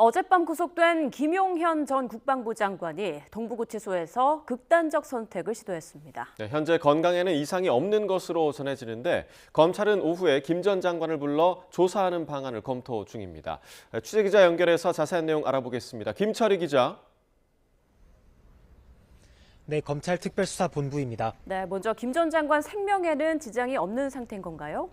어젯밤 구속된 김용현 전 국방부 장관이 동부구치소에서 극단적 선택을 시도했습니다. 네, 현재 건강에는 이상이 없는 것으로 전해지는데 검찰은 오후에 김 전 장관을 불러 조사하는 방안을 검토 중입니다. 취재기자 연결해서 자세한 내용 알아보겠습니다. 김철희 기자. 네, 검찰 특별수사본부입니다. 네, 먼저 김 전 장관 생명에는 지장이 없는 상태인 건가요?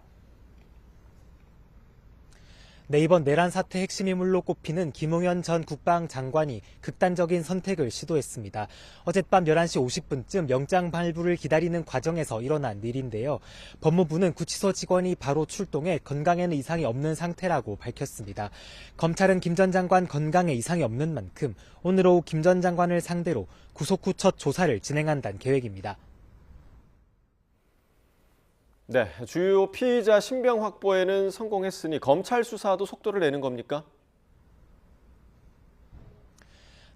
네, 이번 내란 사태 핵심 인물로 꼽히는 김용현 전 국방장관이 극단적인 선택을 시도했습니다. 어젯밤 11시 50분쯤 영장 발부를 기다리는 과정에서 일어난 일인데요. 법무부는 구치소 직원이 바로 출동해 건강에는 이상이 없는 상태라고 밝혔습니다. 검찰은 김 전 장관 건강에 이상이 없는 만큼 오늘 오후 김 전 장관을 상대로 구속 후 첫 조사를 진행한다는 계획입니다. 네, 주요 피의자 신병 확보에는 성공했으니 검찰 수사도 속도를 내는 겁니까?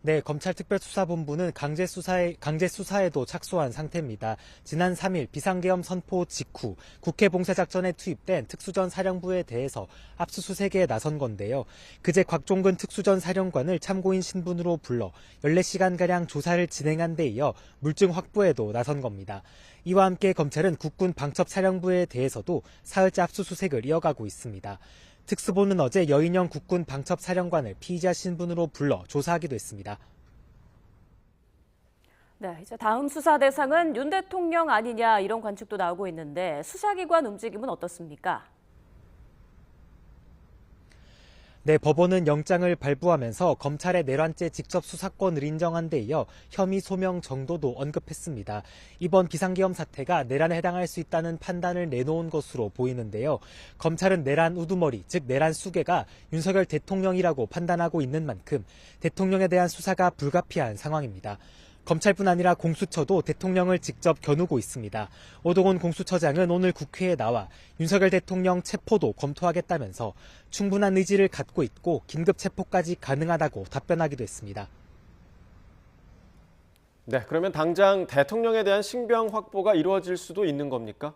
네, 검찰특별수사본부는 강제 수사에도 착수한 상태입니다. 지난 3일 비상계엄 선포 직후 국회 봉쇄작전에 투입된 특수전 사령부에 대해서 압수수색에 나선 건데요. 그제 곽종근 특수전 사령관을 참고인 신분으로 불러 14시간가량 조사를 진행한 데 이어 물증 확보에도 나선 겁니다. 이와 함께 검찰은 국군 방첩사령부에 대해서도 사흘째 압수수색을 이어가고 있습니다. 특수본은 어제 여인영 국군 방첩사령관을 피의자 신분으로 불러 조사하기도 했습니다. 네, 이제 다음 수사 대상은 윤 대통령 아니냐 이런 관측도 나오고 있는데 수사기관 움직임은 어떻습니까? 네, 법원은 영장을 발부하면서 검찰의 내란죄 직접 수사권을 인정한 데 이어 혐의 소명 정도도 언급했습니다. 이번 비상계엄 사태가 내란에 해당할 수 있다는 판단을 내놓은 것으로 보이는데요. 검찰은 내란 우두머리, 즉 내란 수괴가 윤석열 대통령이라고 판단하고 있는 만큼 대통령에 대한 수사가 불가피한 상황입니다. 검찰뿐 아니라 공수처도 대통령을 직접 겨누고 있습니다. 오동훈 공수처장은 오늘 국회에 나와 윤석열 대통령 체포도 검토하겠다면서 충분한 의지를 갖고 있고 긴급 체포까지 가능하다고 답변하기도 했습니다. 네, 그러면 당장 대통령에 대한 신병 확보가 이루어질 수도 있는 겁니까?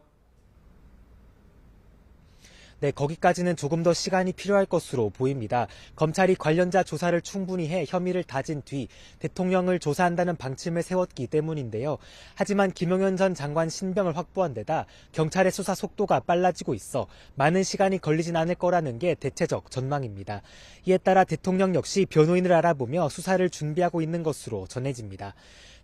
네, 거기까지는 조금 더 시간이 필요할 것으로 보입니다. 검찰이 관련자 조사를 충분히 해 혐의를 다진 뒤 대통령을 조사한다는 방침을 세웠기 때문인데요. 하지만 김용현 전 장관 신병을 확보한 데다 경찰의 수사 속도가 빨라지고 있어 많은 시간이 걸리진 않을 거라는 게 대체적 전망입니다. 이에 따라 대통령 역시 변호인을 알아보며 수사를 준비하고 있는 것으로 전해집니다.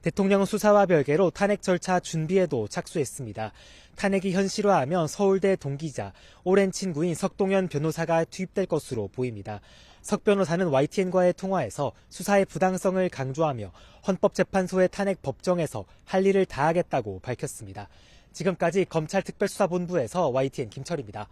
대통령은 수사와 별개로 탄핵 절차 준비에도 착수했습니다. 탄핵이 현실화하면 서울대 동기자, 오랜 친구인 석동현 변호사가 투입될 것으로 보입니다. 석 변호사는 YTN과의 통화에서 수사의 부당성을 강조하며 헌법재판소의 탄핵 법정에서 할 일을 다하겠다고 밝혔습니다. 지금까지 검찰특별수사본부에서 YTN 김철희입니다.